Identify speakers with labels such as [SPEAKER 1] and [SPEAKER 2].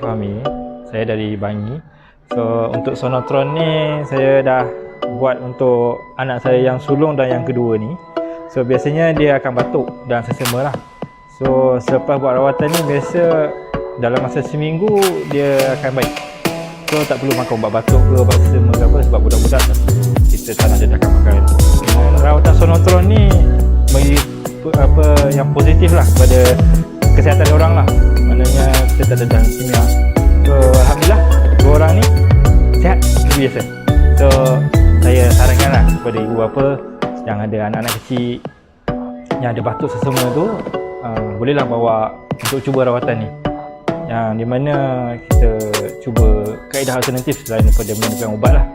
[SPEAKER 1] Fahmi, saya dari Bangi. So untuk Sonotron ni saya dah buat untuk anak saya yang sulung dan yang kedua ni. So biasanya dia akan batuk dan sesama lah. So selepas buat rawatan ni biasa dalam masa seminggu dia akan baik. So tak perlu makan ubat batuk ke ubat sesama ke apa, sebab budak-budak kita tak nak dedahkan makan. Dengan rawatan Sonotron ni bagi apa yang positif lah kepada kesihatan orang lah. Maknanya kita tak dedah kimia. So alhamdulillah dua orang ni sihat seperti biasa. So saya sarankan lah kepada ibu bapa yang ada anak-anak kecil yang ada batuk sesama tu, bolehlah bawa untuk cuba rawatan ni, yang di mana kita cuba kaedah alternatif selain daripada menggunakan ubat lah.